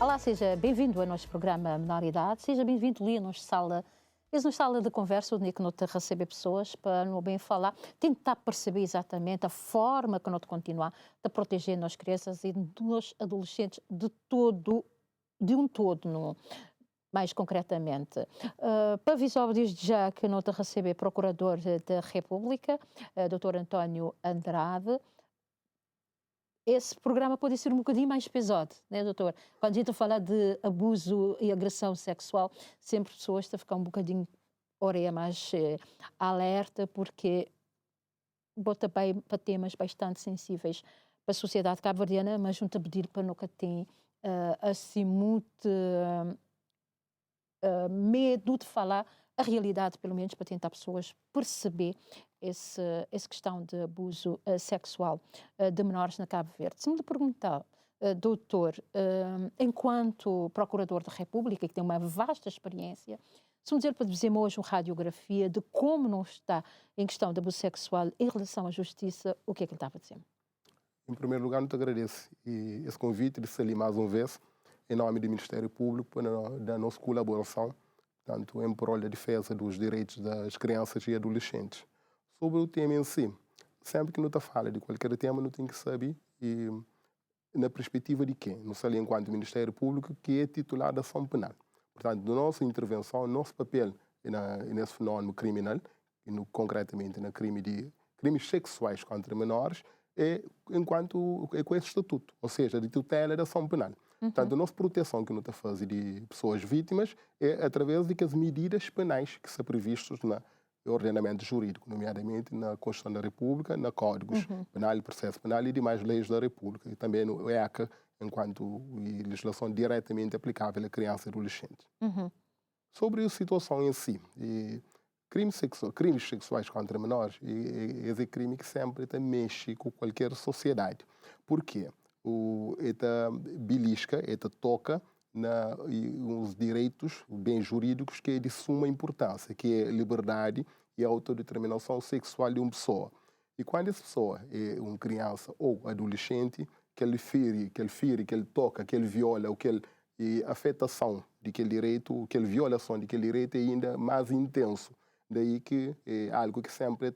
Olá, seja bem-vindo ao nosso programa Menoridade, seja bem-vindo ali à nossa sala de conversa, onde é que nós receber pessoas para não bem falar, tentar perceber exatamente a forma que nós continuar a proteger as crianças e os adolescentes de um todo, mais concretamente. Para avisar desde já que nós receber Procurador da República, Dr. António Andrade. Esse programa pode ser um bocadinho mais pesado, né, doutor? Quando a gente fala de abuso e agressão sexual, sempre pessoas estão a ficar um bocadinho orelha mais alerta, porque bota bem para temas bastante sensíveis para a sociedade cabo-verdiana, mas não está a pedir para nunca tem assim muito medo de falar a realidade, pelo menos para tentar pessoas perceber essa questão de abuso sexual de menores na Cabo Verde. Se me perguntar, doutor, enquanto Procurador da República, que tem uma vasta experiência, se me dizer para dizer hoje uma radiografia de como não está em questão de abuso sexual em relação à justiça, o que é que ele estava a dizer? Em primeiro lugar, muito agradeço esse convite de ser ali mais uma vez, em nome do Ministério Público, da nossa colaboração, tanto em prol da defesa dos direitos das crianças e adolescentes. Sobre o tema em si, sempre que não está fala de qualquer tema, não tem que saber, e, na perspectiva de quem? Não sei, enquanto Ministério Público, que é titular da ação penal. Portanto, da nossa intervenção, nosso papel nesse fenómeno criminal, e concretamente na crimes sexuais contra menores, é com esse estatuto, ou seja, de tutela da ação penal. Portanto, a nossa proteção que nós estamos a fazer de pessoas vítimas é através das medidas penais que são previstas no ordenamento jurídico, nomeadamente na Constituição da República, na Códigos Penal e Processo Penal e demais leis da República, e também no ECA, enquanto legislação diretamente aplicável a crianças e adolescentes. Sobre a situação em si, crimes sexuais contra menores é crime que sempre mexe com qualquer sociedade. Por quê? Esta belisca, esta toca nos direitos, bens jurídicos que é de suma importância, que é a liberdade e a autodeterminação sexual de uma pessoa. E quando essa pessoa é uma criança ou adolescente, que ele fere, que ele toca, que ele viola, e a afetação daquele direito, que ele violação daquele direito é ainda mais intenso. Daí que é algo que sempre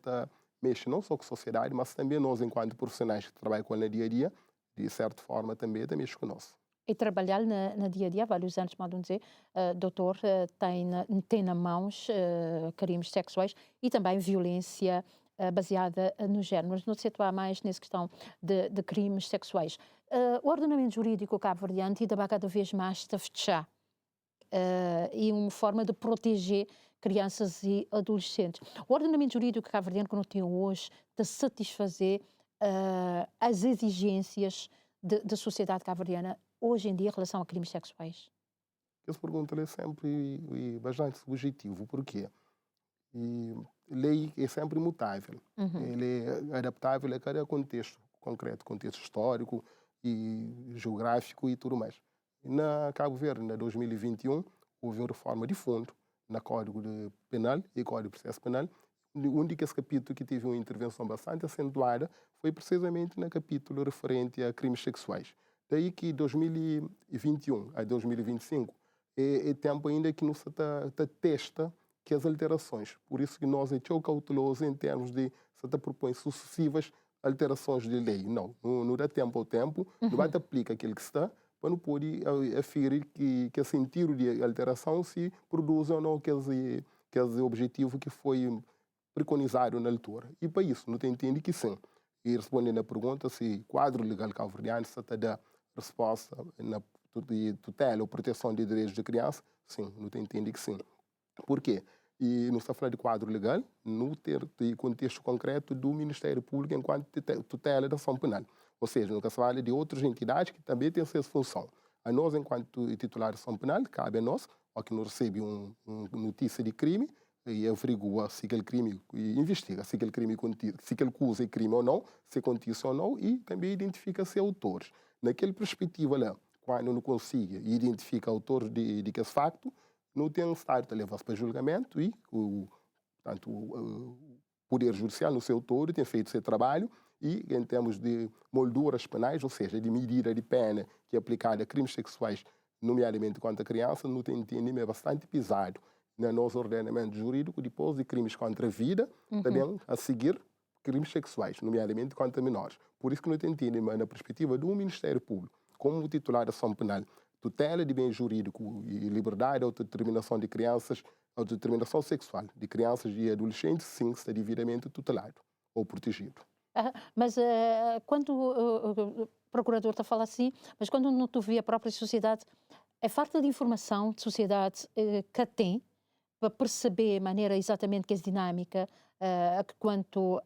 mexe não só com a sociedade, mas também nós, enquanto profissionais que trabalham com ela no dia a dia, de certa forma também mexe conosco. E trabalhar no dia a dia, vários anos, podem dizer, doutor, tem na mãos crimes sexuais e também violência baseada no género. Mas não se atua mais nessa questão de crimes sexuais. O ordenamento jurídico cabo-verdiano ainda cada vez mais está a fechar e uma forma de proteger crianças e adolescentes. O ordenamento jurídico cabo-verdiano que nós temos hoje de satisfazer as exigências da sociedade cabo-verdiana hoje em dia em relação a crimes sexuais? Essa pergunta é sempre bastante subjetiva. Por quê? A lei é sempre mutável. Ele é adaptável a cada contexto concreto, contexto histórico e geográfico e tudo mais. Na Cabo Verde, em 2021, houve uma reforma de fundo na Código Penal e Código de Processo Penal. O único capítulo que teve uma intervenção bastante acentuada foi precisamente no capítulo referente a crimes sexuais. Daí que 2021 a 2025 é tempo ainda que não se testa que as alterações. Por isso que nós é tão cauteloso em termos de se propõe sucessivas alterações de lei. Não dá tempo ao tempo, não vai aplicar aquilo que está, para não poder aferir que o sentido de alteração se produz ou não aquele objetivo que foi preconizado na altura. E para isso, não entende que sim. E respondendo à pergunta se o quadro legal cabo-verdiano está a dar resposta na tutela ou proteção de direitos de criança, sim, não entende que sim. Por quê? E não está a falar de quadro legal, no contexto concreto do Ministério Público enquanto tutela da ação penal. Ou seja, nunca se fala de outras entidades que também têm essa função. A nós, enquanto titular de ação penal, cabe a nós, ao que nos recebe uma notícia de crime, e averigua se aquele crime, e investiga se aquele crime, se aquele acusa é crime ou não, se acontece ou não, e também identifica se autores. Naquela perspectiva lá, quando não consiga identificar autores de esse facto, não tem estado a levar-se para julgamento e o Poder Judicial, no seu todo, tem feito seu trabalho e, em termos de molduras penais, ou seja, de medida de pena que é aplicada a crimes sexuais nomeadamente quanto a criança, não tem entendido, é bastante pesado no nosso ordenamento jurídico, depois de crimes contra a vida, também a seguir crimes sexuais, nomeadamente contra menores. Por isso que não tem entendido, na perspectiva do Ministério Público, como titular da ação penal, tutela de bem jurídico e liberdade de autodeterminação de crianças, autodeterminação sexual de crianças e adolescentes, sim, está devidamente tutelado ou protegido. Mas quando o procurador está a falar assim, mas quando não tu vê a própria sociedade, é falta de informação de sociedade que tem para perceber a maneira exatamente que é dinâmica quanto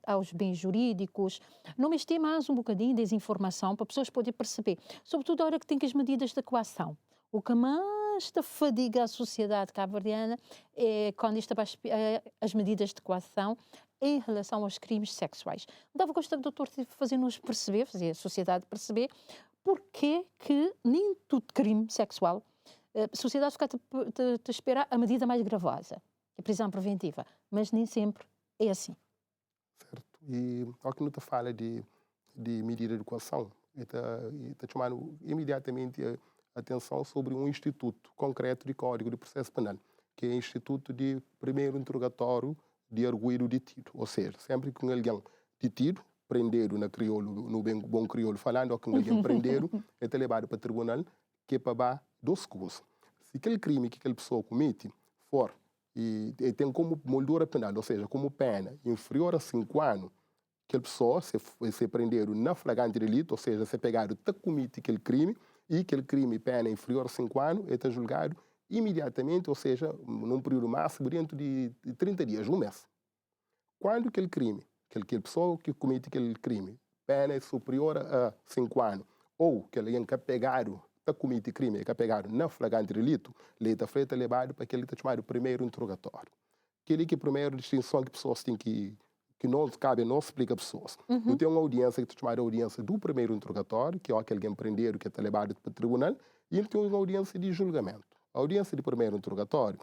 aos bens jurídicos. Não me tem mais um bocadinho de desinformação para pessoas poderem perceber, sobretudo a hora que tem que as medidas de coação. O que mais fadiga a sociedade cabo-verdiana é quando está as medidas de coação em relação aos crimes sexuais. Dava gosto do doutor fazer-nos perceber, fazer a sociedade perceber, porque que nem todo crime sexual a sociedade fica a esperar a medida mais gravosa, a prisão preventiva, mas nem sempre é assim. Certo. E ao que não te fala de medida de coação, está chamando imediatamente a atenção sobre um instituto concreto de Código de Processo Penal, que é o Instituto de Primeiro Interrogatório de arguido detido. Ou seja, sempre que alguém detido, prendido na crioulo, no bom crioulo falando, ou que alguém prendido, é levado para o tribunal, que é para dos coisas. Se aquele crime que aquela pessoa comete for e tem como moldura penal, ou seja, como pena inferior a 5 anos, aquela pessoa se prendido na flagrante delito, ou seja, se pegado está comete aquele crime e aquele crime pena inferior a 5 anos, é julgado imediatamente, ou seja, num período máximo dentro de 30 dias, um mês. Quando aquele crime, aquela pessoa que comete aquele crime, pena é superior a 5 anos, ou que alguém que é pegado, está comete crime, que é pegado na flagrante delito, ele está feito levado para aquele que está chamado primeiro interrogatório. Aquele que é a primeira distinção que pessoas têm que não cabe, não explica a pessoas. Não tem uma audiência que está chamada audiência do primeiro interrogatório, que é aquele prendido que está levado para o tribunal, e ele tem uma audiência de julgamento. A audiência de primeiro interrogatório,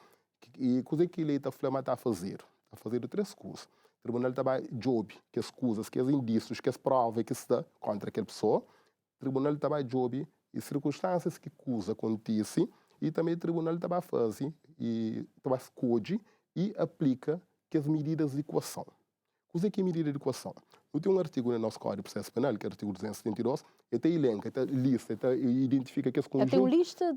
e coisa que ele está a fazer? Está a fazer 3 coisas. O tribunal está job, que as coisas, que os indícios, que as provas que está contra aquela pessoa. O tribunal está job e circunstâncias que coisa acontece, e também o tribunal está fazendo e está escolhe e aplica que as medidas de coação. O que é medida de coação? Não tem um artigo no nosso Código de Processo Penal, que é o artigo 272, ele elenca, lista, identifica que esse conjunto... Tem uma lista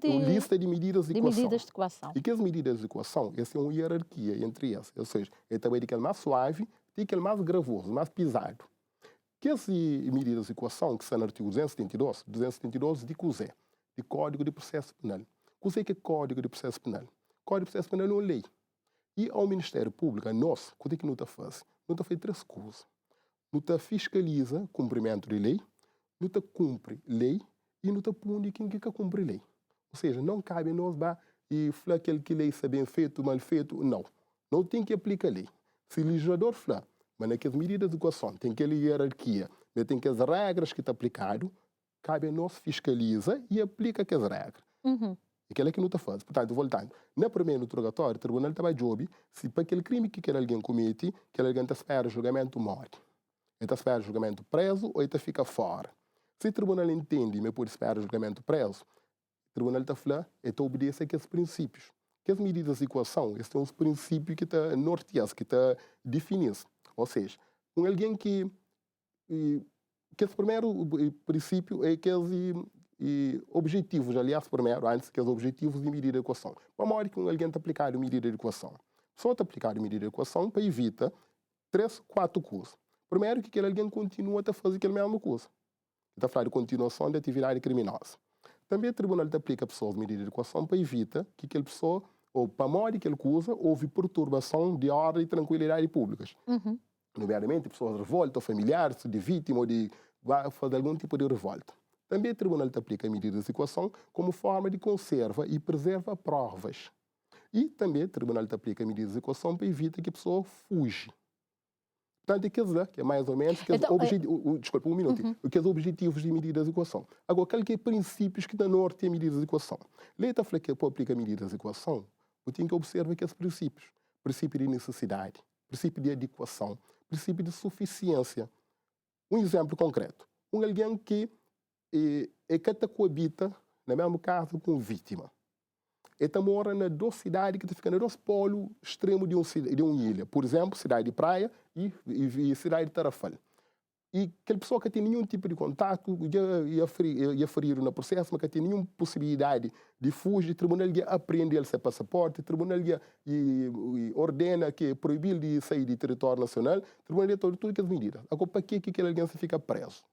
de medidas de coação. medidas de coação. E que as medidas de coação, essa é uma hierarquia entre elas. Ou seja, é também aquele mais suave e aquele mais gravoso, mais pesado. Que as medidas de coação, que são no artigo 272 de CUSE, de Código de Processo Penal. O que é Código de Processo Penal? Código de Processo Penal é uma lei. E ao Ministério Público, a nós, o que é que não está fazendo? Não está fazendo 3 coisas. Não está fiscaliza cumprimento de lei, não está cumpre lei e não está pune quem que cumpre lei. Ou seja, não cabe a nós e falar que aquele lei está bem feito, mal feito. Não. Não tem que aplicar a lei. Se o legislador falar, mas naquelas medidas de coação, tem aquela hierarquia, tem que as regras que estão aplicadas, cabe a nós fiscaliza e aplica aquelas regras. Aquela que não está fazendo. Portanto, voltando, no primeiro interrogatório, o tribunal estava job, se para aquele crime que alguém comete, que alguém está esperando julgamento morre. Ele está esperando julgamento preso ou ele fica fora. Se o tribunal entende, mas pode esperar julgamento preso, o tribunal está falando, ele obedece a aqueles princípios. Que as medidas de coação, esses são os princípios que está norteados, que está definidos. Ou seja, alguém que esse primeiro princípio é aqueles objetivos, aliás, primeiro, antes que os objetivos de medida de coação. Para a hora que alguém está aplicando medida de coação, só está aplicando medida de coação para evitar 3, 4 coisas. Primeiro, que aquele alguém continua a fazer aquela mesma coisa. Está a falar de continuação de atividade criminosa. Também o tribunal aplica a pessoas medida de coação para evitar que aquela pessoa, ou para a hora que ele coisa, houve perturbação de ordem e tranquilidade públicas. Nomeadamente, pessoas de revolta, familiares, de vítima, ou de fazer algum tipo de revolta. Também o tribunal aplica medidas de coação como forma de conserva e preserva provas. E também o tribunal aplica medidas de coação para evitar que a pessoa fuja. Portanto, que é mais ou menos desculpa, um minuto. Que os objetivos de medidas de coação. Agora, aqueles princípios que dão norte a medidas de coação. Lei está falando que para aplicar medidas de coação, eu tenho que observar aqueles princípios. Princípio de necessidade, princípio de adequação, princípio de suficiência. Um exemplo concreto. Alguém que coabita na mesma casa com vítima. Ele mora na duas cidades que ficam nos dois polos extremos de uma ilha. Por exemplo, cidade de Praia e cidade de Tarrafal. E aquela pessoa que tem nenhum tipo de contato, ia ferir no processo, mas que tem nenhuma possibilidade de fugir, o tribunal ia apreender seu passaporte, o tribunal ia ordena que proibir de sair do território nacional, o tribunal ia tomar todas as medidas. Agora, para que alguém se fica preso?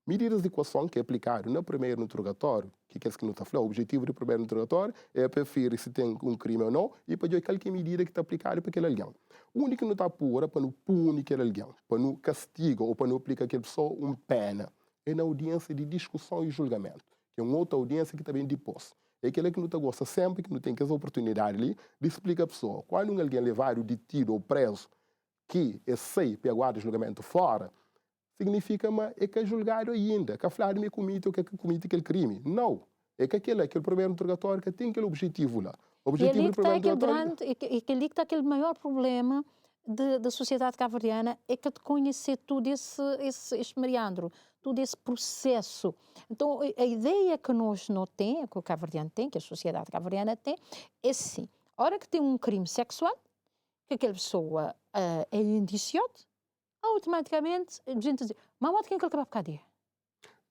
Medidas de coação que é aplicado no primeiro interrogatório, que é que não está falando, o objetivo do primeiro interrogatório é preferir se tem um crime ou não e para ver qualquer medida que está aplicada para aquele alguém. O único que não está pura para não punir aquele alguém, para não castigar ou para não aplicar aquela pessoa uma pena, é na audiência de discussão e julgamento, que é uma outra audiência que também depois. É aquele que não gosta sempre, que não tem essa oportunidade ali, de explicar a pessoa. Quando alguém é levado, detido ou preso, que é sei para aguardar julgamento fora, significa que é julgado ainda, que a falar de comite ou que comite aquele crime. Não. É que aquele primeiro interrogatório que tem aquele objetivo lá. O objetivo do primeiro interrogatório... E que ali que está aquele maior problema da sociedade cabo-verdiana, é que de conhecer tudo esse meandro, todo esse processo. Então, a ideia que nós não temos, que o cabo-verdiano tem, que a sociedade cabo-verdiana tem, é sim, a hora que tem um crime sexual, que aquela pessoa é indiciada, automaticamente a gente diz, mas quem é que ele acaba por cadeia?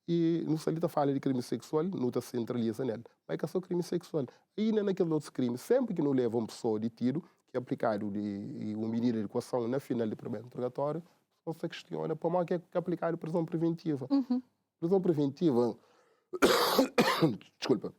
E não se fala de crime sexual, não se centraliza nele. Mas é só crime sexual. E naqueles outros crimes, sempre que não leva uma pessoa de tiro, que é aplicado uma medida de equação na final do primeiro interrogatório, só se questiona para que é aplicado prisão preventiva. Prisão preventiva, desculpa,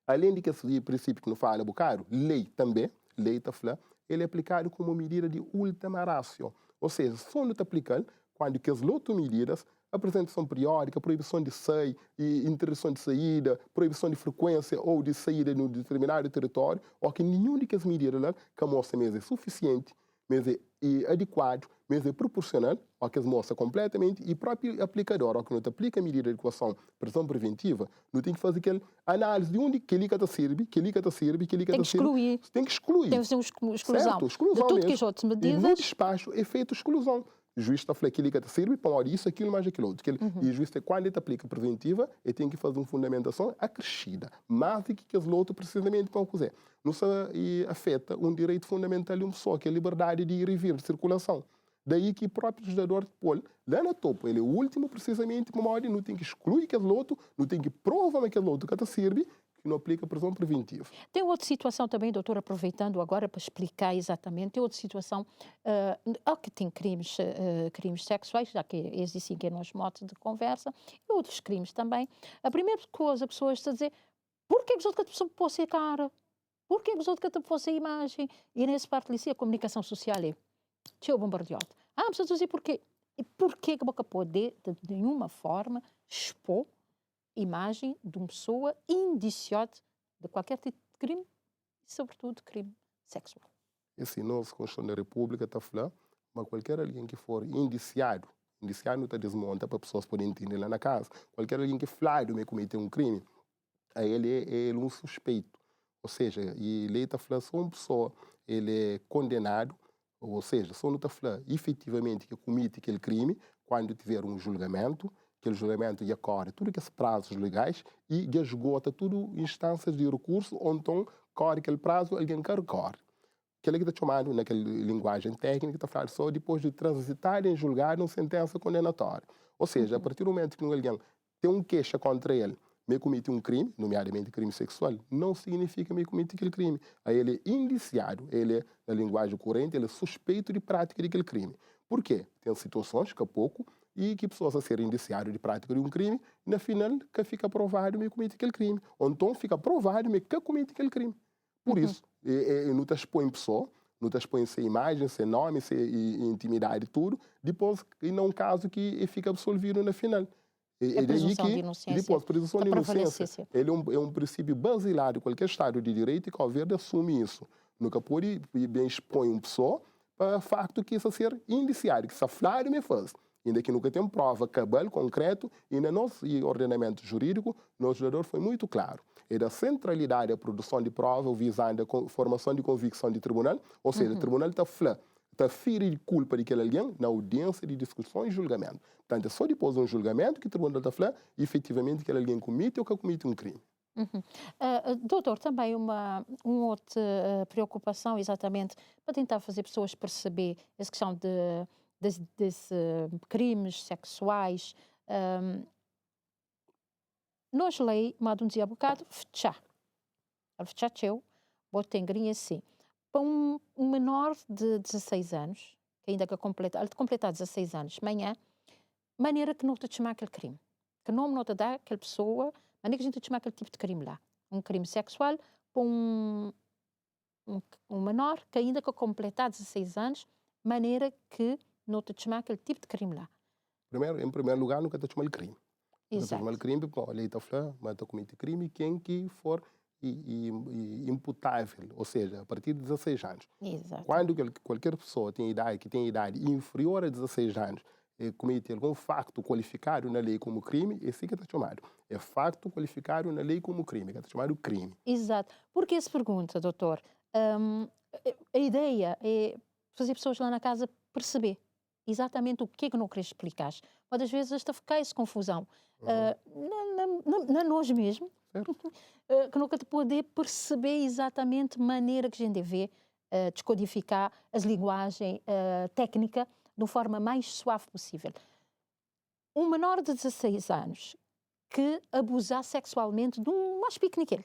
além de que esse princípio que não fala bocado, lei também, lei está falando, ele é aplicado como medida de última ratio. Ou seja, só não está aplicando quando que as outras medidas, apresentação periódica, proibição de sair, interdição de saída, proibição de frequência ou de saída no determinado território, ou que nenhuma dessas medidas lá que mostra mesmo é suficiente, mesmo é adequado, mesmo é proporcional, ou que mostra completamente, e o próprio aplicador, ou que não aplica a medida de equação, prisão preventiva, não tem que fazer aquela análise de onde que ele está serve, que ele está serve, que ele está serve. Tem que excluir. Tem que fazer uma exclusão. Certo, exclusão de tudo mesmo. que as outras medidas... E no despacho é feito exclusão. O juiz está falando que ele serve para isso, aquilo, mais aquilo outro. E o juiz, quando ele aplica preventiva, ele tem que fazer uma fundamentação acrescida, mais do que as outras precisamente para fazer. Não se afeta um direito fundamental de uma pessoa, que é a liberdade de ir e vir, de circulação. Daí que o próprio legislador Pol, lá na topo, ele é o último precisamente, para não tem que excluir aquele outro, não tem que provar aquele outro que serve, que não aplica prisão preventiva. Tem outra situação também, doutor, aproveitando agora para explicar exatamente, tem outra situação, que tem crimes sexuais, já que existem aqui nos modos de conversa, e outros crimes também. A primeira coisa, a pessoa está a dizer, por que a pessoa pode ser cara? Por que a pessoa pode ser imagem? E nessa parte ali, a comunicação social é, tio bombardeado. A pessoa dizer porquê. E porquê que a boca pode, de nenhuma forma, expor imagem de uma pessoa indiciada de qualquer tipo de crime, e sobretudo de crime sexual. E assim, nossa Constituição da República está falando, mas qualquer alguém que for indiciado não está desmonta para pessoas poderem entender lá na casa, qualquer alguém que flagra me cometer um crime, aí ele é um suspeito. Ou seja, e a lei está falando só uma pessoa, ele é condenado, ou seja, só não está falando efetivamente que comete aquele crime quando tiver um julgamento, aquele julgamento já corre tudo aqueles prazos legais e já esgota tudo instâncias de recurso, ou então corre aquele prazo, alguém quer corre. Aquele que está chamado, naquela linguagem técnica, está falando só depois de transitar em julgar uma sentença condenatória. Ou seja, a partir do momento que alguém tem um queixa contra ele, me comete um crime, nomeadamente crime sexual, não significa me comete aquele crime. Aí ele é indiciado, ele é, na linguagem corrente, ele é suspeito de prática daquele crime. Por quê? Tem situações que há pouco e que pessoas a serem indiciadas de prática de um crime, na final, que fica provado que comete aquele crime. Ou então fica provado que comete aquele crime. Por isso, não te expõe pessoa, não te expõe sem imagem, sem nome, sem intimidade, tudo, depois, e não caso que fica absolvido na final. A presunção de inocência. Depois, presunção de inocência. Ele é um princípio basilar de qualquer Estado de Direito e que o governo assume isso. Nunca pode bem expõe uma pessoa para o facto que isso ser indiciado, que isso é me faz. Ainda que nunca tem prova cabal, concreto, e no nosso ordenamento jurídico, o legislador foi muito claro. É da centralidade da produção de prova visando a formação de convicção de tribunal, ou seja, o tribunal está ferido de culpa de aquele alguém na audiência de discussão e julgamento. Portanto, é só depois de um julgamento que o tribunal está falando efetivamente que aquele alguém comete ou que comete um crime. Uhum. Doutor, também uma outra preocupação, exatamente, para tentar fazer pessoas perceber essa questão crimes sexuais. hum, Nós lei, mas um dia bocado, fechar. Fechar, botei assim. Para um menor de 16 anos, que ainda que completa, ele completar 16 anos, amanhã, maneira que não te chamar aquele crime. Que nome não te dá aquela pessoa, maneira que a gente te chama aquele tipo de crime lá. Um crime sexual para um menor que ainda que completar 16 anos, maneira que não te chama aquele tipo de crime lá. Em primeiro lugar, nunca te chama crime. Nunca te chama Exato. crime, porque a lei está falando, mas está comete crime quem que for imputável, ou seja, a partir de 16 anos. Exato. Quando qualquer pessoa que tem idade inferior a 16 anos comete algum facto qualificado na lei como crime, esse que está chamado. É facto qualificado na lei como crime, que está chamado crime. Exato. Por que se pergunta, doutor? Hum, a ideia é fazer pessoas lá na casa perceber exatamente o que é que não queres explicar. Muitas vezes esta fica essa confusão. Uhum. Na nós mesmos, Certo? que nunca te poder perceber exatamente a maneira que a gente vê descodificar as linguagem técnica de uma forma mais suave possível. Um menor de 16 anos que abusar sexualmente de um mais pequeno que ele.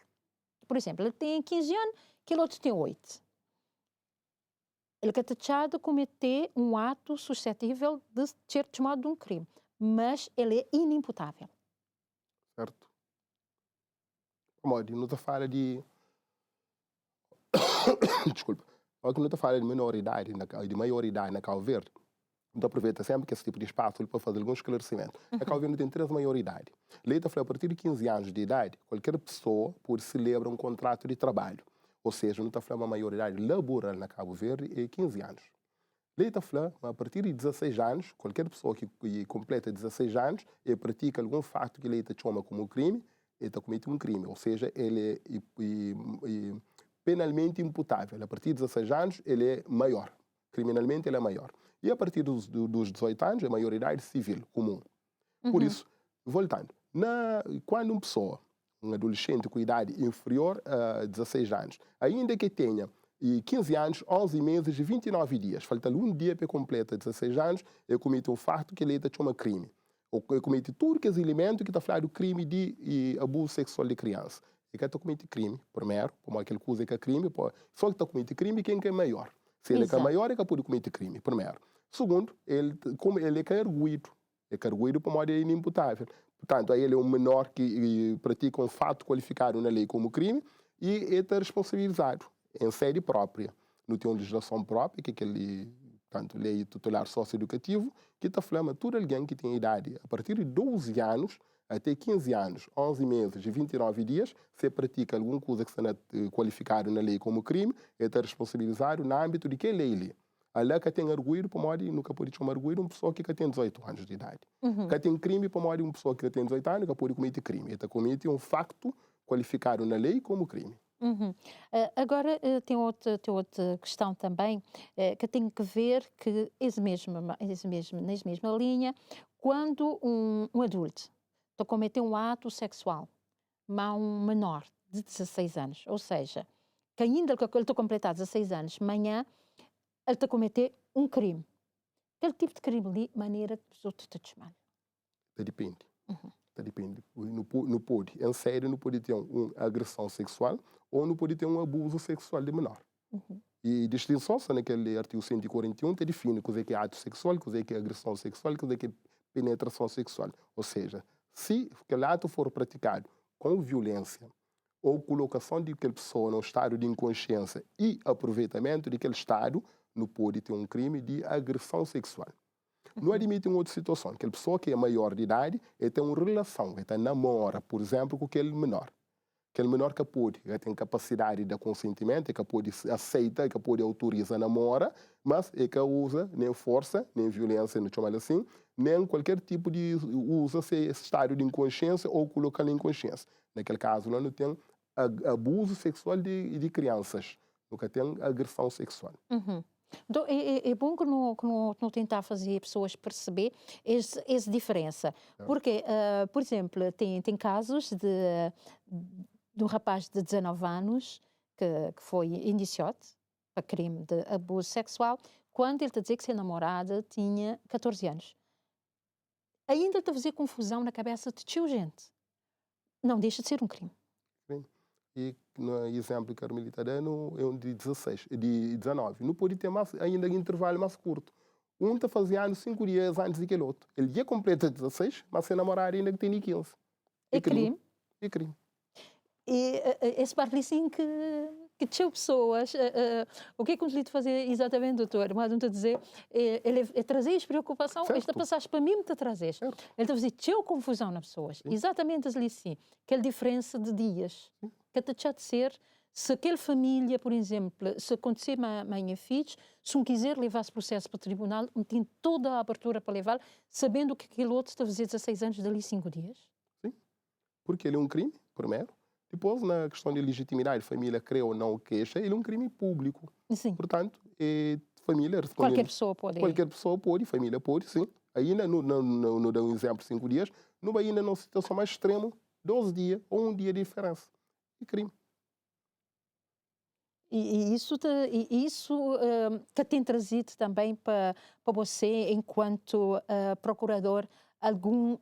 Por exemplo, ele tem 15 anos, aquele outro tem 8. Ele é taxado de cometer um ato suscetível de ser chamado de um crime, mas ele é inimputável. Certo? Modi, não está fala de... Desculpa. Olha que não está fala de minoridade, de maioridade na Cabo Verde. Então aproveita sempre que esse tipo de espaço para fazer algum esclarecimento. A Cabo Verde tem 3 maioridades. A lei está falando a partir de 15 anos de idade, qualquer pessoa pode celebrar um contrato de trabalho. Ou seja, não está falando uma maioridade laboral na Cabo Verde é 15 anos. A lei está falando a partir de 16 anos, qualquer pessoa que completa 16 anos e pratica algum fato que a lei chama como crime, ele está cometendo um crime. Ou seja, ele é penalmente imputável. A partir de 16 anos, ele é maior. Criminalmente, ele é maior. E a partir dos 18 anos, é maioridade civil comum. Por isso, voltando, quando uma pessoa, um adolescente com idade inferior a 16 anos, ainda que tenha 15 anos, 11 meses e 29 dias, falta-lhe um dia para completar 16 anos, ele comete um fato que ele chama crime. Ou ele comete tudo que é elemento que está falando do crime de abuso sexual de criança. E que está comete crime, primeiro, como aquele coisa que é crime, só que está comete crime quem que é maior. Se ele é maior, ele pode cometer crime, primeiro. Segundo, como ele é arguido. É arguido por modo inimputável. Portanto, aí ele é um menor que pratica um fato qualificado na lei como crime e está responsabilizado em sede própria. Não tem uma legislação própria, que é aquele, portanto, lei tutelar socioeducativo, que está falando a todo alguém que tem idade a partir de 12 anos até 15 anos, 11 meses e 29 dias, se pratica alguma coisa que está qualificado na lei como crime, ele está responsabilizado no âmbito de que lei. A lei que tem arguido, para modo, nunca pode chamar arguido uma pessoa que tem 18 anos de idade. Que tem crime, para modo, uma pessoa que tem 18 anos, que pode cometer crime. Ele comete um facto qualificado na lei como crime. Agora, tem outra questão também, que tem que ver que nessa mesma linha, quando um adulto está a cometer um ato sexual a um menor de 16 anos, ou seja, que ainda que ele está a completar 16 anos, amanhã ele está a cometer um crime. Aquele tipo de crime ali, maneira que os outros te chamam. Depende. Depende. Não pode, em sério, não pode ter uma agressão sexual ou não pode ter um abuso sexual de menor. E distinção só naquele artigo 141 te define o que é ato sexual, o que é agressão sexual, o que é penetração sexual. Ou seja, se aquele ato for praticado com violência ou colocação de aquela pessoa num estado de inconsciência e aproveitamento daquele estado, não pode ter um crime de agressão sexual. Não admite uma outra situação, aquela pessoa que é maior de idade e tem uma relação, que namora, por exemplo, com aquele menor. Aquele menor que tem capacidade de consentimento, que pode aceita, que pode autorizar namora, mas é que usa nem força, nem violência, não chama assim, nem qualquer tipo de usa esse estado de inconsciência ou colocar em inconsciência. Naquele caso, não tem abuso sexual de crianças, nunca tem agressão sexual. Então, é bom que não tentar fazer pessoas perceber essa diferença. Porque, por exemplo, tem casos de um rapaz de 19 anos que foi indiciado para crime de abuso sexual, quando ele está a dizer que sua namorada tinha 14 anos. Ainda está a fazer confusão na cabeça de tio gente. Não deixa de ser um crime. Sim. E no exemplo que a Carmelita está dando é um de 16, de 19. Não pode ter mais, ainda intervalo mais curto. Um está fazendo 5 dias antes daquele outro. Ele já completa 16, mas se namorar ainda tem 15. É crime. É crime. E esse parte assim que tinha pessoas, o que é que eu lhe fazer exatamente, doutor? Mas não estou a dizer, ele trazer preocupação, esta passagem para mim me trazer. Ele está a fazer tinha confusão nas pessoas. Sim. Exatamente assim, aquela diferença de dias. Sim. Que está de ser, se aquela família, por exemplo, se acontecer minha filha, se um quiser levar esse processo para o tribunal, tem toda a abertura para levar, sabendo que aquele outro está a fazer 16 anos dali 5 dias. Sim, porque ele é um crime, primeiro. Depois, na questão de legitimidade, família crê ou não queixa, ele é um crime público. Sim. Portanto, família... Qualquer pessoa pode. Qualquer pessoa pode, família pode, sim. Ainda, não dá um exemplo, 5 dias, não vai ainda numa situação mais extrema, 12 dias ou um dia de diferença. É crime. E isso que tem trazido também para você, enquanto procurador, algum...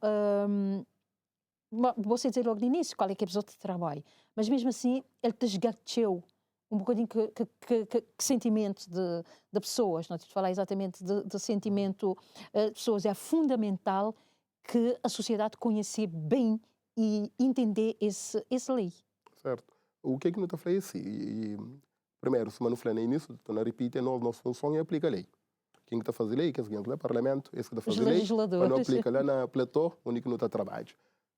você dizer logo no início qual é que é o episódio de trabalho, mas mesmo assim ele te esgateou um bocadinho que sentimento de pessoas, não te falar exatamente de sentimento de pessoas. É fundamental que a sociedade conheça bem e entender esse lei. Certo. O que é que não está falando assim? Primeiro, se não falei no início, estou a repetir, nossa função é aplicar a lei. Quem está fazendo lei, que é o seguinte, é o Parlamento, esse que está fazendo lei, mas não aplica lá na platô, onde não está trabalho.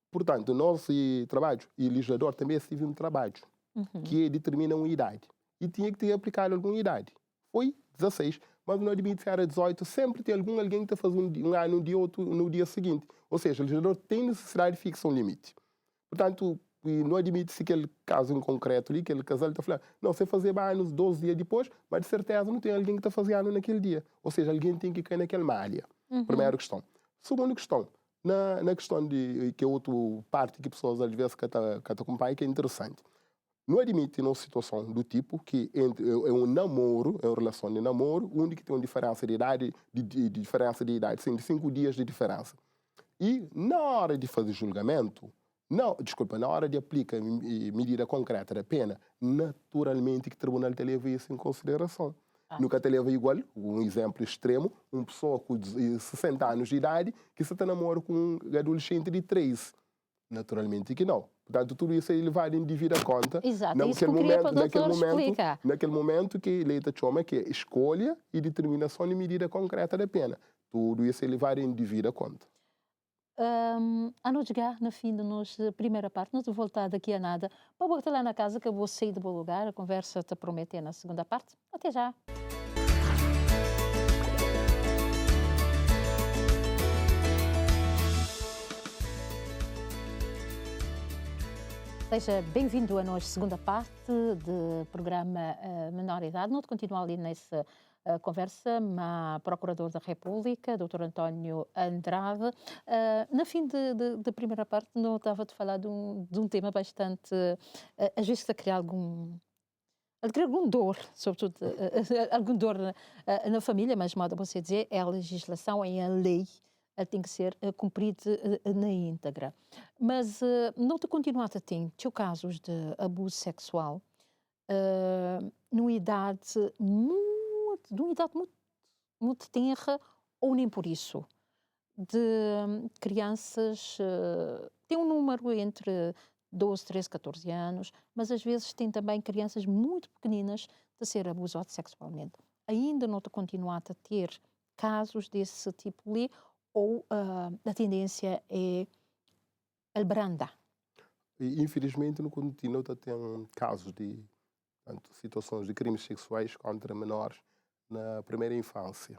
Portanto, nós trabalho e legislador também teve um trabalho que determina uma idade. E tinha que ter aplicado alguma idade. Foi 16, mas não admite que era 18. Sempre tem alguém que está fazendo um ano no dia seguinte. Ou seja, o legislador tem necessidade de fixar um limite. Portanto, não admite-se aquele caso em concreto ali, aquele casal está falando, não, você fazia anos 12 dias depois, mas de certeza não tem alguém que está fazendo naquele dia. Ou seja, alguém tem que cair naquela malha. Primeira questão. Segunda questão. Na questão de que é outra parte que pessoas às vezes que acompanham, que é interessante. Não admite uma situação do tipo que é um namoro, é uma relação de namoro, onde tem uma diferença de idade, sim, de 5 dias de diferença. E na hora de fazer julgamento, na hora de aplicar medida concreta da pena, naturalmente que o tribunal te leva isso em consideração. Nunca te leva igual, um exemplo extremo, uma pessoa com 60 anos de idade que se namora com um adolescente de 13. Naturalmente que não. Portanto, tudo isso é levado em devida conta. Exato, isso que eu queria para o doutor explicar. Naquele momento que a lei chama que é escolha e determinação de medida concreta da pena. Tudo isso é levado em devida conta. A não chegar no fim da nossa primeira parte, não te voltar daqui a nada. Para voltar lá na casa que eu vou sair do bom lugar, a conversa te prometer na segunda parte. Até já. Seja bem-vindo à nossa segunda parte do programa Menor Idade. Não te continuar ali nessa conversa, mas Procurador da República, Dr. António Andrade. Na fim da primeira parte, não estava a falar de um tema bastante, às vezes, está a criar algum dor, sobretudo algum dor na família, mas modo a você dizer, é a legislação, é a lei. Tem que ser cumprida na íntegra. Mas não te continuar a ter casos de abuso sexual numa idade muito tenra, ou nem por isso, de crianças, tem um número entre 12, 13, 14 anos, mas às vezes tem também crianças muito pequeninas de ser abusadas sexualmente. Ainda não te continuar a ter casos desse tipo ali, ou a tendência é abrandar? Infelizmente, não continua a ter casos de situações de crimes sexuais contra menores na primeira infância.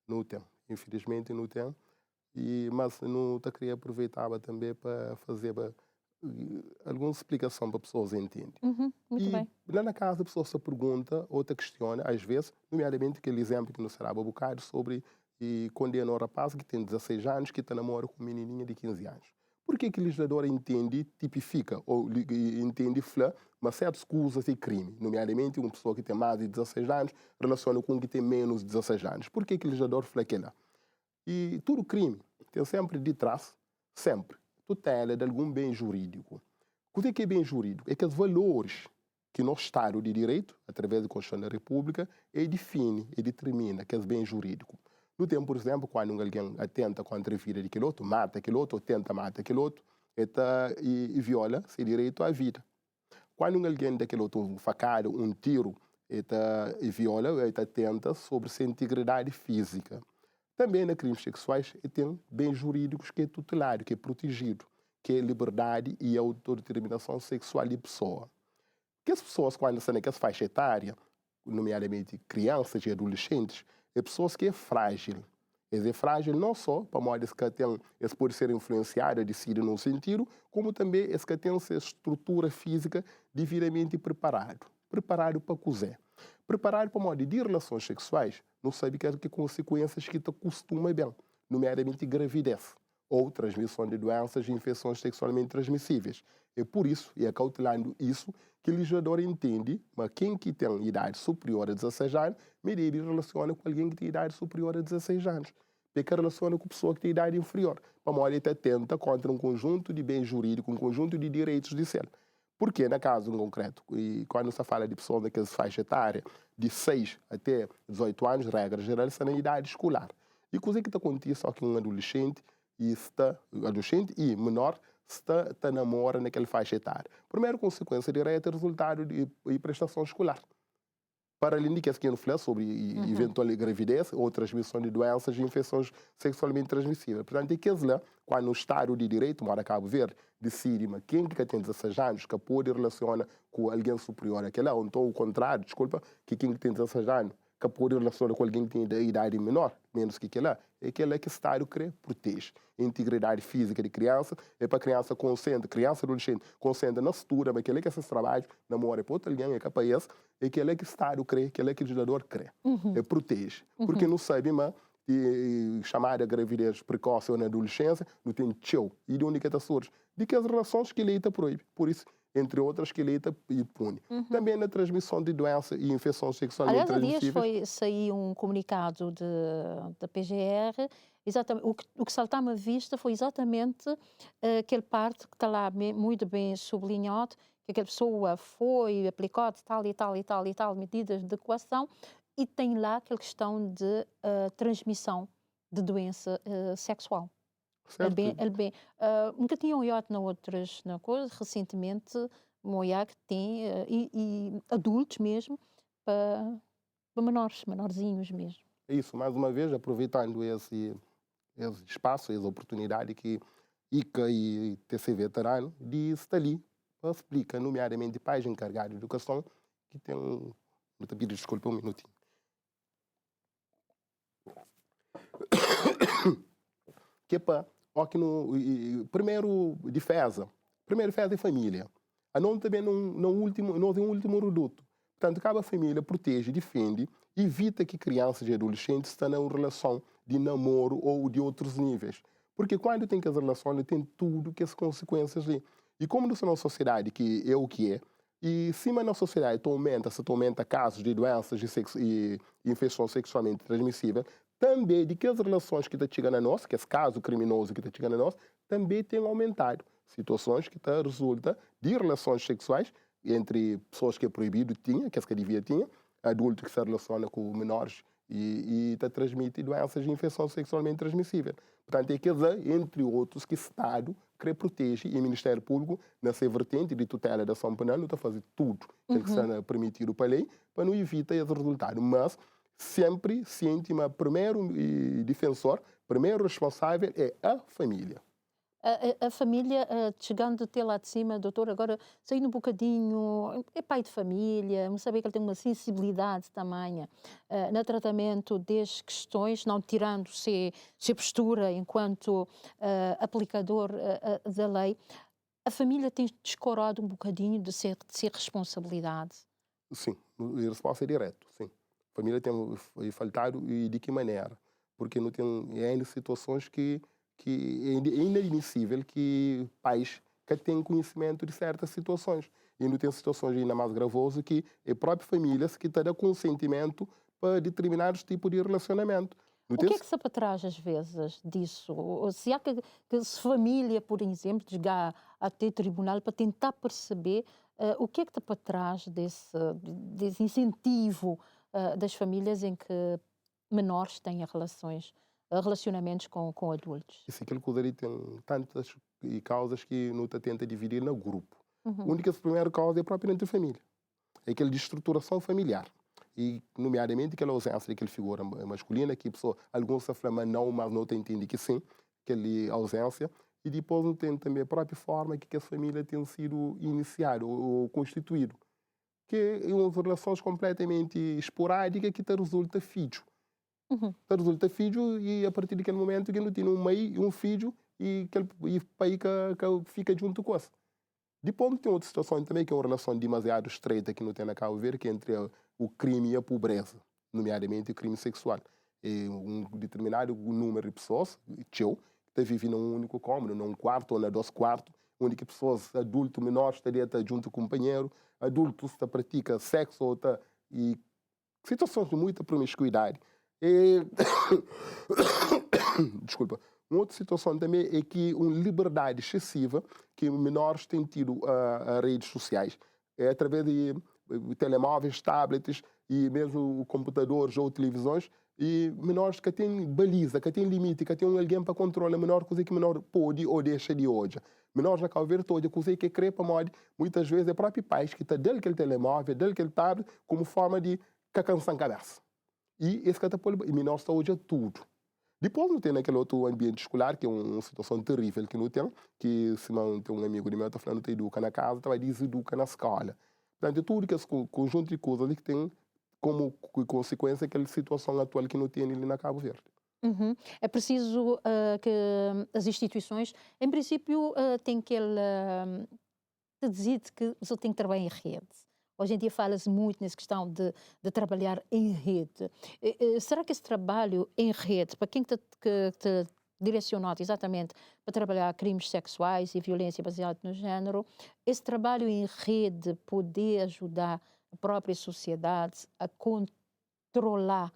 Não tem. Infelizmente, não tem. Mas não queria aproveitar também para fazer alguma explicação para pessoas entenderem. Muito bem. Lá na casa a pessoa se pergunta, outra questiona, às vezes, nomeadamente aquele exemplo que nos será um bocado sobre condena um rapaz que tem 16 anos que está namorando com uma menininha de 15 anos. Por que o legislador entende, tipifica, ou entende, mas certas coisas de crime, nomeadamente uma pessoa que tem mais de 16 anos relaciona com quem tem menos de 16 anos? Por que o legislador fala aquilo? E todo crime tem sempre de trás, sempre, tutela de algum bem jurídico. O que é bem jurídico? É que os valores que nosso Estado de Direito, através da Constituição da República, define e determina que é bem jurídico. No tempo, por exemplo, quando alguém atenta contra a vida de aquele outro, mata aquele outro, ou tenta matar aquele outro, e viola seu direito à vida. Quando alguém daquele outro, um facada, um tiro, e viola, tenta sobre sua integridade física. Também nos crimes sexuais tem bens jurídicos que é tutelado, que é protegido, que é liberdade e autodeterminação sexual de pessoa. Que as pessoas, quando estão nessa faixa etária, nomeadamente crianças e adolescentes, é pessoas que é frágil. É frágil não só para modo que eles podem ser influenciados, decidem num sentido, como também eles que têm essa estrutura física devidamente preparado para cozer. Preparado para modo de relações sexuais, não sabe que consequências que te costuma bem, nomeadamente gravidez ou transmissão de doenças e infecções sexualmente transmissíveis. É por isso, e acautelando isso, que o legislador entende, mas quem que tem idade superior a 16 anos, me deve relaciona com alguém que tem idade superior a 16 anos. Porque relaciona com pessoa que tem idade inferior. Para modo ele tenta contra um conjunto de bens jurídicos, um conjunto de direitos de ser. Porque, na caso concreto, e quando se fala de pessoas daquela faixa etária, de 6 até 18 anos, regra geral, está na idade escolar. E coisa que acontece só que um adolescente e menor está namora naquela faixa etária. Primeira consequência direta é o resultado de prestação escolar. Para além de que a falar sobre eventual gravidez ou transmissão de doenças e infecções sexualmente transmissíveis. Portanto, é que lá, quando o Estado de Direito, mora Cabo Verde, decide mas quem que tem 16 anos que pode relacionar com alguém superior àquela, ou então o contrário, desculpa, que quem tem 16 anos que pode relacionar com alguém que tem idade menor, menos que aquela, é aquela que o Estado protege. A integridade física de criança, é para a criança consciente, criança adolescente, consciente na estrutura, mas aquele que esses trabalhos, namora para outro alguém, é capaz, é aquele que o Estado aquele que o legislador é protege. Porque não sabe, mas chamada gravidez precoce ou na adolescência, não tem tchau. E de onde que está surge? De que as relações que a lei proíbe. Por isso, entre outras, que a lei pune. Também na transmissão de doenças e infecções sexualmente transmissíveis. Aliás, há dias saiu um comunicado da PGR, exatamente, o que saltou-me à vista foi exatamente aquele parte que está lá muito bem sublinhado, que aquela pessoa foi, aplicou tal e tal e tal e tal medidas de coação, e tem lá aquela questão de transmissão de doença sexual. Nunca tinha olhado na coisa, recentemente, um olhar que tem, e adultos mesmo, para menorzinhos mesmo. É isso, mais uma vez, aproveitando esse espaço, essa oportunidade que ICA e TC Veterano diz ali, explica, nomeadamente pais encarregados de educação, que tem vou te pedir desculpa um minutinho. Que é para primeiro defesa é família. A não também não tem um último reduto. Portanto, cada família protege, defende, evita que crianças e adolescentes estejam em relação de namoro ou de outros níveis. Porque quando tem as relações, tem tudo que as consequências ali. E como nós somos uma sociedade que é o que é, e cima na sociedade aumenta casos de doenças e infecções sexualmente transmissíveis, também de que as relações que estão chegando a nós, que esse caso criminoso que está chegando a nós, também tem aumentado. Situações que resultam de relações sexuais entre pessoas que é proibido tinha, que devia tinha, adultos que se relacionam com menores e transmite doenças e infecções sexualmente transmissíveis. Portanto, é que entre outros que o Estado protege e o Ministério Público, nessa vertente de tutela da ação penal, está a fazer tudo que está permitido para a lei para não evitar esse resultado. Mas sempre ciente, mas primeiro defensor, primeiro responsável é a família. A família, chegando até lá de cima, doutor, agora saindo um bocadinho, é pai de família, vamos saber que ele tem uma sensibilidade tamanha no tratamento das questões, não tirando-se postura enquanto aplicador da lei. A família tem descorado um bocadinho de ser responsabilidade? Sim, a resposta é direta, sim. A família tem faltado e de que maneira? Porque não tem ainda situações que que é inadmissível que pais que têm conhecimento de certas situações. E não tem situações ainda mais gravosas que é a própria família que te dá consentimento para determinados tipos de relacionamento. Não O tem... que é que se para trás, às vezes, disso? Ou se há que se família, por exemplo, chegar até tribunal para tentar perceber o que é que está para trás desse incentivo das famílias em que menores têm relacionamentos com adultos? Isso é aquilo que o Dari tem tantas causas que não te tenta dividir no grupo. A Uhum. única primeira causa é propriamente a família. É aquela de estruturação familiar. E, nomeadamente, aquela ausência daquela figura masculina, que a pessoa, alguns se afirmam não, mas não entende que sim, aquela ausência. E depois não tem também a própria forma que a família tem sido iniciada ou constituída. Que é umas relações completamente esporádicas que te resulta filho. Uhum. Te resulta filho e a partir daquele momento que não tem um meio, um filho e o pai que fica junto com você. Depois tem outra situação também, que é uma relação demasiado estreita que não tem na Cabo Verde, que é entre o crime e a pobreza, nomeadamente o crime sexual. É um determinado número de pessoas, que vivem num único cômodo, num quarto ou dois quartos, onde que pessoas adultos menores estariam junto com o companheiro, adultos que praticam sexo e situações de muita promiscuidade. E... Desculpa. Uma outra situação também é que uma liberdade excessiva que menores têm tido a redes sociais, através de telemóveis, tablets e mesmo computadores ou televisões, e menores que têm baliza, que têm limite, que têm alguém para controlar a menor coisa que o menor pode ou deixa de hoje. Menores na Cabo Verde toda, coisa que crê para modo, muitas vezes é o próprio pai que está dele aquele telemóvel, dele aquele tablet, como forma de cacançar a cabeça. E esse catapulto, e menores está hoje tudo. Depois não tem naquele outro ambiente escolar, que é uma situação terrível que não tem, que se não tem um amigo de meu está falando que educa na casa, vai deseduca na escola. Portanto, tudo que esse conjunto de coisas que tem como consequência aquela situação atual que não tem ali na Cabo Verde. Uhum. É preciso que as instituições, em princípio, têm que dizer que você tem que trabalhar em rede. Hoje em dia fala-se muito nessa questão de trabalhar em rede. Será que esse trabalho em rede, para quem te direcionado exatamente para trabalhar crimes sexuais e violência baseada no género, esse trabalho em rede poder ajudar a própria sociedade a controlar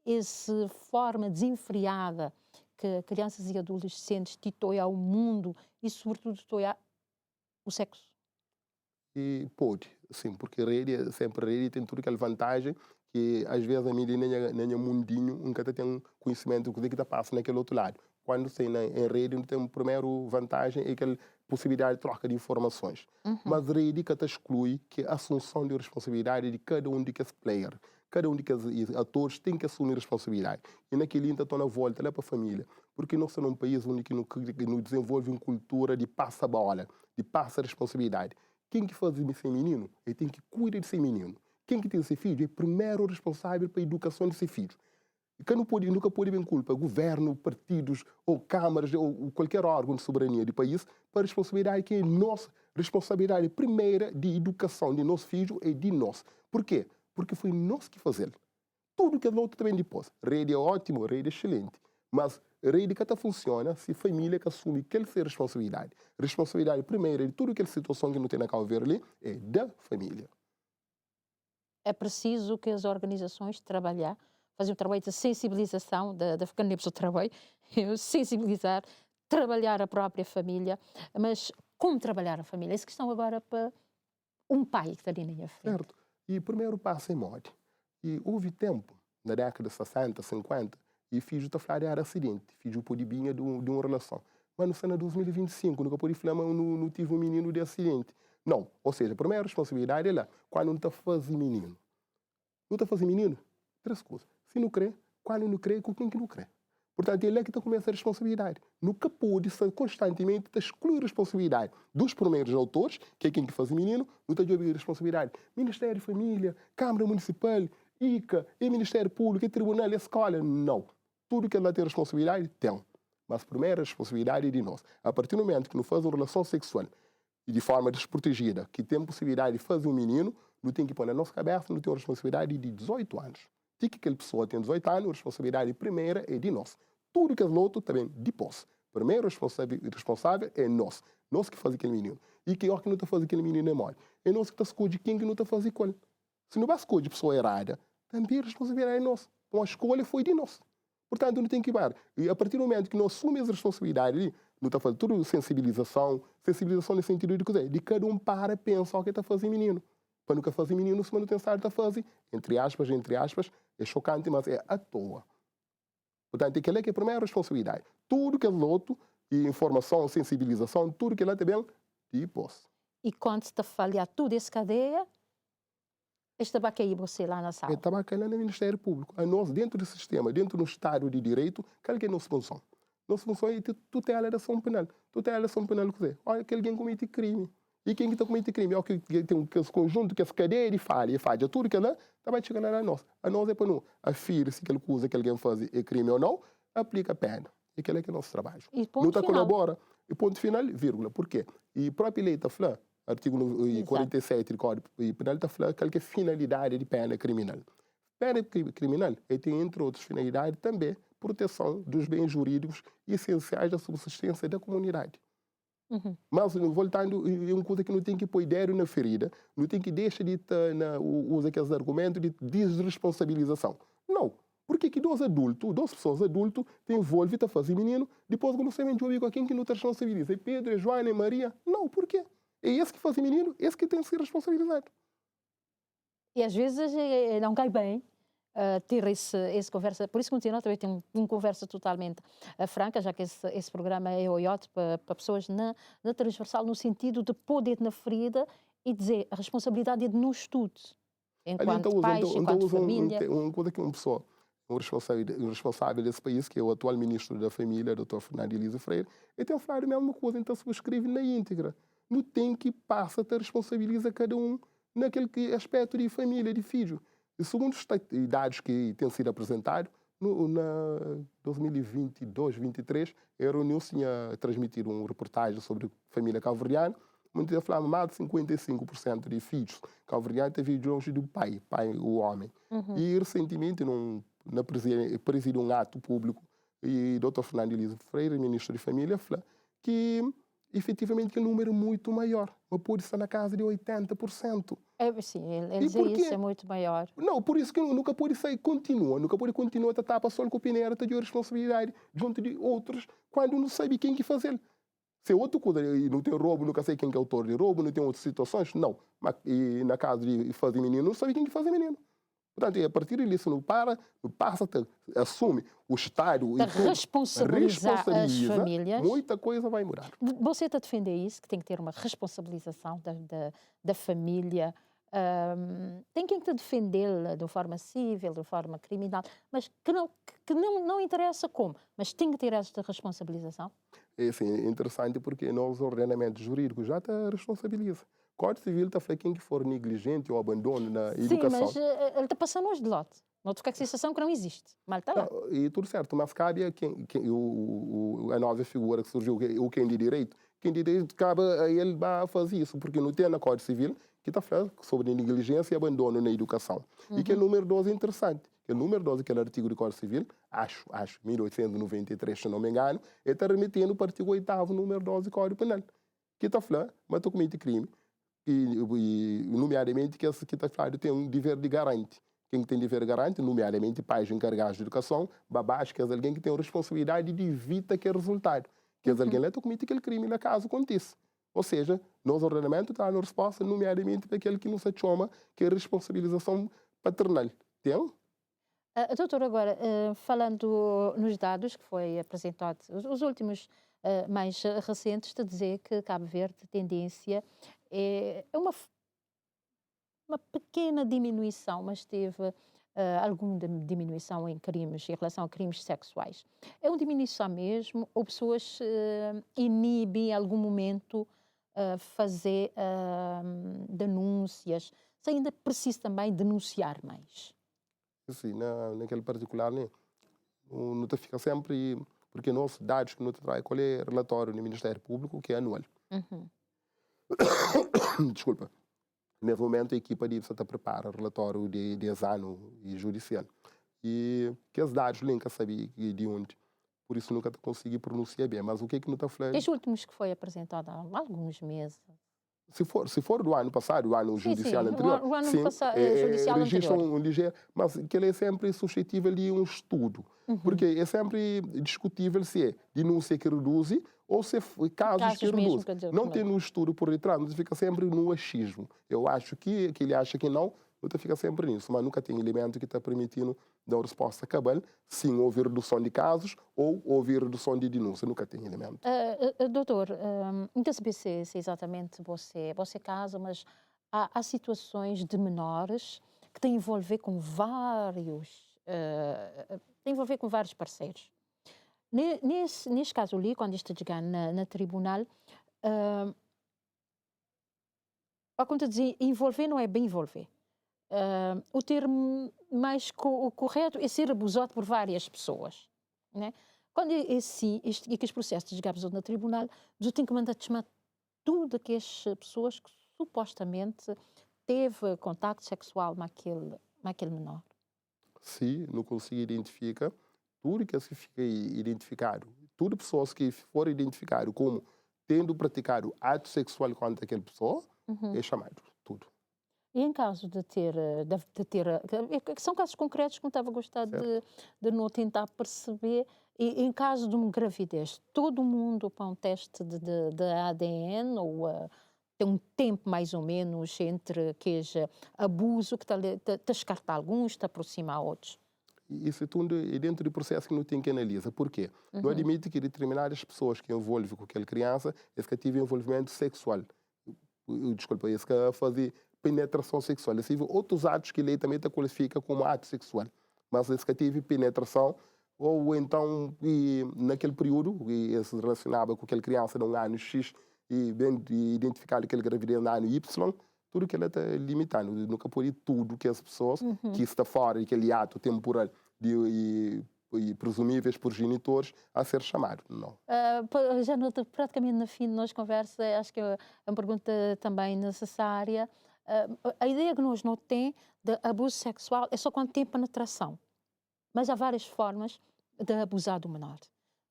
essa forma desenfreada que crianças e adolescentes titulam ao mundo e, sobretudo, titulam o sexo? E pode, sim, porque rede, sempre rede tem tudo aquela vantagem que às vezes a mídia nem é mundinho, nunca tem conhecimento do que está passando naquele outro lado. Quando tem em rede, não tem a primeira vantagem é aquela possibilidade de troca de informações. Uhum. Mas rede que te exclui que a assunção de responsabilidade de cada um daqueles players, cada um daqueles atores tem que assumir responsabilidade. E naquele ainda estou na volta lá para a família, porque nós somos um país onde não desenvolve uma cultura de passa-bola, de passa-responsabilidade. Quem que faz isso ser menino? Ele tem que cuidar de ser menino. Quem que tem esse filho é primeiro responsável pela educação desse filho. E quem nunca pode bem culpa governo, partidos ou câmaras ou qualquer órgão de soberania do país para a responsabilidade que é nossa responsabilidade primeira de educação de nosso filho e de nós. Por quê? Porque foi nós que fazemos. Tudo que é outro também depois. Rede é ótimo, rede é excelente. Mas rede que até funciona se a família que assume aquela responsabilidade. Responsabilidade primeira de tudo aquela situação que não tem na Cabo Verde é da família. É preciso que as organizações façam um trabalho de sensibilização, da pequena pessoa trabalho, sensibilizar, trabalhar a própria família, mas como trabalhar a família? Essa questão agora para um pai que está ali na minha frente. Certo. E o primeiro passo é morte. E houve tempo, na década de 60, 50, e filho está a falar de acidente, filho pode vir de uma relação. Mas no ano de 2025, nunca pode falar, mas não tive um menino de acidente. Não, ou seja, a primeira responsabilidade é lá, quando não está fazendo menino. Não está fazendo menino? Três coisas. Se não crê, quando não crê, com quem que não crê. Portanto, ele é que está começa a responsabilidade. Nunca pode ser constantemente excluir a responsabilidade dos primeiros autores, que é quem que faz menino, não está de ouvir a responsabilidade. Ministério de Família, Câmara Municipal, ICA, e Ministério Público, e Tribunal, e Escola. Não. Tudo que ela tem responsabilidade, tem. Mas a primeira responsabilidade é de nós. A partir do momento que não faz uma relação sexual e de forma desprotegida, que tem possibilidade de fazer um menino, não tem que pôr na nossa cabeça, não tem uma responsabilidade de 18 anos. Se aquela pessoa tem 18 anos, a responsabilidade primeira é de nós. Tudo que é outro também depois. primeiro responsável é nós. Nós que fazemos aquele menino. E que não está fazendo aquele menino é mole. É nós que está escolhendo quem que não está fazendo com ele. Se não vai escolher a pessoa errada, também a responsabilidade é nossa. Então a escolha foi de nós. Portanto, não tem que ir. E a partir do momento que nós assumimos a responsabilidade, não está fazendo tudo sensibilização no sentido de cada um para pensar o que está fazendo menino. Para nunca fazer menino, se não tem certo a fazer, entre aspas, é chocante, mas é à toa. Portanto, aquela é que é a primeira responsabilidade. Tudo que é outro, e informação, sensibilização, tudo que ela tem bem, depois. E quando está falhar tudo essa cadeia, está vai cair você lá na sala. Está caindo no Ministério Público. A nós, dentro do sistema, dentro do Estado de Direito, qual que é a nossa função? Nossa função é tutela da ação penal. Tutela da ação penal, quer dizer, olha que alguém comete crime. E quem está cometendo crime? É o que tem esse conjunto, que essa cadeia de falha, tudo que ela vai chegar lá a nós. A nós é para nós afirmar se aquela coisa que alguém faz é crime ou não, aplica a pena. E aquele é que é o nosso trabalho. E não está colabora. E ponto final, vírgula. Por quê? E a própria lei está falando, artigo 47 do Código Penal está falando qual que é a finalidade de pena criminal. Pena criminal tem, entre outras finalidades, também proteção dos bens jurídicos essenciais da subsistência da comunidade. Uhum. Mas, voltando, é uma coisa que não tem que pôr dedo na ferida, não tem que deixar de usar aqueles argumentos de desresponsabilização. Não. Porque que duas pessoas adultas, te envolvem a fazer menino, depois quando você vem de com quem que não te responsabiliza? É Pedro, é Joana, é Maria? Não, por quê? É esse que faz menino, esse que tem que ser responsabilizado. E às vezes não cai bem ter esse conversa. Por isso continua também tem uma conversa totalmente franca, já que esse programa é o IOT para pessoas na transversal, no sentido de pôr dedo na ferida e dizer a responsabilidade é de nós todos, enquanto pais, enquanto família. Uma coisa que uma pessoa, um responsável desse país, que é o atual ministro da Família, Dr. Fernando Elisa Freire, ele tem falado a mesma coisa, então se escreve na íntegra. Não tem que passar a responsabilizar cada um naquele aspecto de família, de filho. E segundo os dados que têm sido apresentados, na 2022-23, a Euronews tinha transmitido uma reportagem sobre a família cabo-verdiana, onde falava mais de 55% de filhos cabo-verdianos teve longe do pai, o homem. Uhum. E recentemente, presidiu um ato público, e o Dr. Fernando Elisa Freire, ministro de Família, falou que efetivamente aquele número é muito maior, mas pode estar na casa de 80%. Sim, ele diz isso, é muito maior. Não, por isso que nunca pode sair, nunca pode continuar a tapar só com o pneu, a responsabilidade junto de outros, quando não sabe quem que fazer. Se é outra coisa, e não tem roubo, nunca sei quem que é o autor de roubo, não tem outras situações, não. Mas e na casa de fazer menino, não sabe quem que faz menino. Portanto, a partir disso, não passa, assume o Estado e responsabilizar as famílias. Muita coisa vai mudar. Você está a defender isso, que tem que ter uma responsabilização da família. Tem quem te defendê-la de forma civil, de forma criminal, mas que não interessa como, mas tem que ter esta responsabilização? É assim, interessante porque nós, ordenamento jurídico, já está responsabiliza. O Código Civil está falando quem que for negligente ou abandono na educação. Sim, mas ele está passando hoje de lote. Não fica com a sensação que não existe. Mal está lá. E tudo certo, mas cabe a a nova figura que surgiu, o quem de direito. Quem de direito cabe a ele fazer isso, porque não tem no Código Civil que está falando sobre negligência e abandono na educação. Uhum. E que é o número 12 é interessante. Que o número 12, aquele artigo do Código Civil, acho, 1893, se não me engano, está remetendo para o artigo 8º, número 12 do Código Penal. Que está falando, mas tu comete crime, e nomeadamente que está falando tem um dever de garante. Quem tem dever de garante, nomeadamente pais encarregados de educação, babás, que é alguém que tem a responsabilidade de evitar que resultado. Que é alguém que comete aquele crime na caso aconteça. Ou seja, nosso ordenamento está na resposta, nomeadamente para aquele que não se chama, que é a responsabilização paternal. Tem? Doutor, agora, falando nos dados que foi apresentado, os últimos mais recentes, de dizer que Cabo Verde, a tendência é uma pequena diminuição, mas teve alguma diminuição em crimes, em relação a crimes sexuais. É uma diminuição mesmo, ou pessoas inibem em algum momento fazer denúncias, se ainda preciso também denunciar mais? Sim, naquele particular, né? Não fica sempre, porque nossos dados que não traz, qual é o relatório do Ministério Público, que é anual. Uhum. Desculpa. Nesse momento, a equipa de está prepara o relatório de exame e judicial. E que os dados, nunca sabia de onde. por isso nunca consegui pronunciar bem. Mas o que não está falando? Estes últimos que foi apresentado há alguns meses. Se for do ano passado, o ano judicial anterior, o ano sim, judicial registram anterior. um ligeiro, mas que ele é sempre suscetível de um estudo, porque é sempre discutível se é denúncia que reduz ou se é casos que mesmo, reduz. dizer, Não tem um estudo por detrás, mas fica sempre no achismo. Eu acho que ele acha que não fica sempre nisso, mas nunca tem elemento que está permitindo dar resposta cabal, sim, ouvir redução de casos ou ouvir redução de denúncia, nunca tem elemento. Doutor, não sei se exatamente você casa, mas há situações de menores que têm a envolver com vários parceiros. Nesse caso ali, quando isto chegar na tribunal, a conta de envolver não é bem envolver. O termo mais correto é ser abusado por várias pessoas, né? Quando é assim, que os processos chegados na tribunal, eu tenho que mandar chamar tudo aquelas pessoas que supostamente teve contacto sexual com aquele menor. Se não conseguir identificar, tudo que se fica identificado, tudo pessoas que foram identificadas como tendo praticado ato sexual contra aquela pessoa, é chamado tudo. E em caso de ter são casos concretos que eu estava a gostar de não tentar perceber, e em caso de uma gravidez, todo mundo para um teste de ADN ou tem um tempo mais ou menos entre que haja abuso, que está a descartar alguns, está a aproximar outros. Isso tudo é dentro do processo que não tem que analisar. Por quê? Não admite que determinadas pessoas que envolvem com aquela criança, esse que tive envolvimento sexual. Desculpa, esse que fazer penetração sexual. Esse outros atos que a lei também qualifica como ato sexual. Mas esse que tive penetração, ou então, naquele período, e se relacionava com aquela criança de um ano X, e bem identificado aquele gravidez no ano Y, tudo que ela está limitando. Nunca pode tudo que as pessoas que está fora daquele ato temporal e presumíveis progenitores a ser chamado. Não. Já praticamente no fim da nossa conversa, acho que é uma pergunta também necessária. A ideia que nós não temos de abuso sexual é só quando tem penetração. Mas há várias formas de abusar do menor.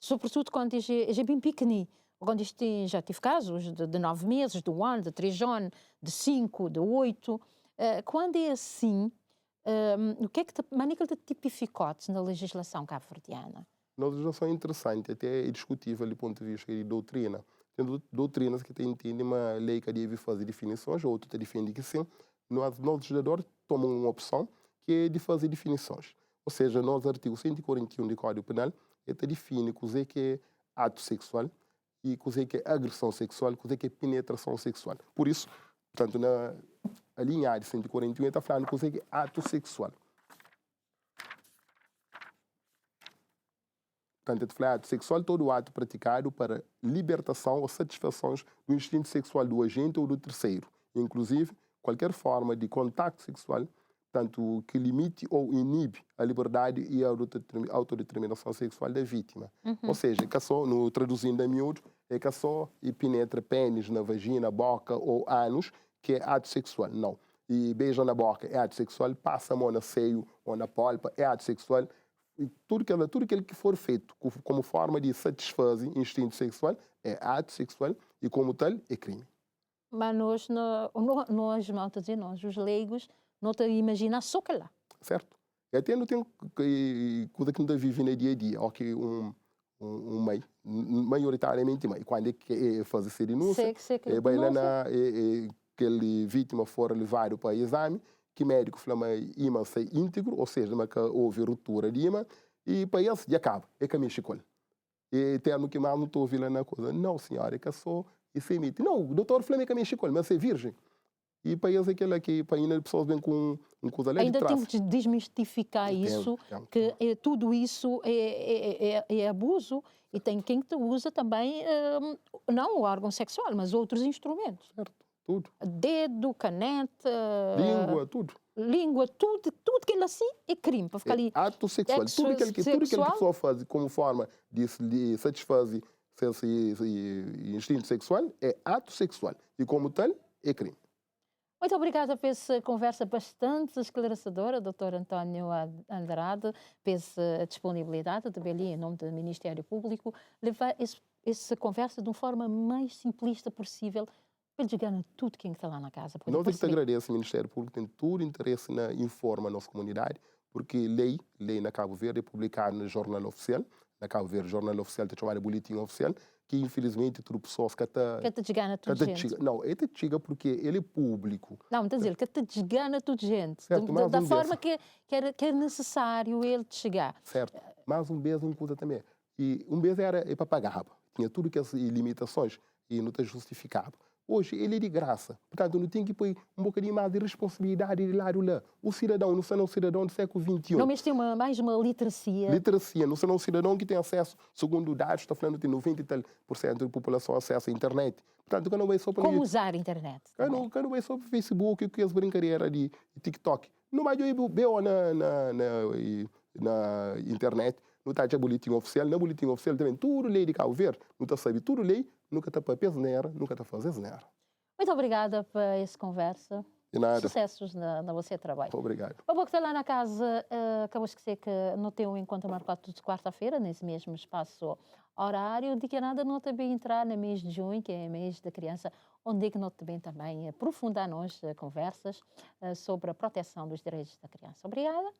Sobretudo quando é bem pequenino. Quando já tive casos de 9 meses, de 1 ano, de 3 anos, de 5, de 8. Quando é assim, o que é que maneira de tipificotes na legislação cabo-verdiana? Na legislação é interessante, até é discutível do ponto de vista de doutrina. Tem doutrinas que entendem uma lei que deve fazer definições, outro defende que sim. Nós, legislador, toma uma opção que é de fazer definições. Ou seja, no artigo 141 do Código Penal, ele define o que é ato sexual e o que é agressão sexual, o que é penetração sexual. Por isso, portanto, na linha de 141, ele está falando o que é ato sexual. Portanto, ele fala ato sexual, todo ato praticado para libertação ou satisfação do instinto sexual do agente ou do terceiro, inclusive qualquer forma de contato sexual, tanto que limite ou inibe a liberdade e a autodeterminação sexual da vítima. Ou seja, que só, no traduzindo a miúdo, é que só e penetra pênis na vagina, boca ou ânus, que é ato sexual. Não. E beija na boca é ato sexual, passa a mão no seio ou na polpa é ato sexual. E tudo aquilo que for feito como forma de satisfazer instinto sexual é ato sexual e, como tal, é crime. Mas nós, os leigos, não te imaginar só que lá. Certo. E até não tem coisa que não vive no dia a dia. Ok, mãe, maioritariamente mãe, quando é que fazer essa denúncia, bem lá aquele vítima for levado para exame, que médico fala que ima sai íntegro, ou seja, que houve ruptura de ima, e para eles já acaba, é caminho chicol. E termo que mais não estou ouvindo na coisa. Não, senhora, é que só isso emite. Não, o doutor falou que caminho chicol, mas é virgem. E para eles aquele que para ainda pessoas vêm com coisa ali ainda temos de desmistificar isso, que tudo isso é abuso, e tem quem te usa também, não o órgão sexual, mas outros instrumentos. Certo, tudo. Dedo, caneta... Língua, tudo. Língua, tudo que ele assim é crime, para ficar ali... Ato sexual, tudo aquilo que a pessoa faz como forma de satisfazer esse instinto sexual é ato sexual, e como tal, é crime. Muito obrigada por essa conversa bastante esclarecedora, Dr. António Andrade, por essa disponibilidade de Beli, em nome do Ministério Público, levar essa conversa de uma forma mais simplista possível para chegar a tudo quem está lá na casa. Nós é que te agradecemos, o Ministério Público tem todo interesse na informar a nossa comunidade, porque lei na Cabo Verde é publicada no Jornal Oficial, na Cabo Verde, Jornal Oficial, está chamado Boletim Oficial, que infelizmente tudo pessoas que está... Que te chega a toda gente. Não, ele te chega porque ele é público. Não, está a dizer que te chega a toda gente. Certo, Da forma que é necessário ele te chegar. Certo, mas um mês uma coisa também. E um mês era para pagar, tinha tudo que as limitações e não está justificado. Hoje ele é de graça, portanto não tem que pôr um bocadinho mais de responsabilidade de lado lá. O cidadão não será um cidadão do século XXI. Não, mas tem mais uma literacia. Literacia, não será um cidadão que tem acesso, segundo dados, está falando que tem 90 e tal % da população acesso à internet. Portanto, quando vai só para como usar a internet. Quando vai só para o Facebook, que as brincadeiras de TikTok. Não vai eu na internet, não está de boletim oficial, na boletim oficial também, tudo lei de Cabo Verde, não está sabe, tudo lei, nunca está para pesneira, nunca está fazer asneira. Muito obrigada por essa conversa. De nada. Sucessos na você trabalho. Obrigado. O que está lá na casa, acabou de esquecer que não tem um encontro marcado de quarta-feira, nesse mesmo espaço horário, de que nada não também entrar no mês de junho, que é o mês da criança, onde é que não também aprofundar nós conversas sobre a proteção dos direitos da criança. Obrigada.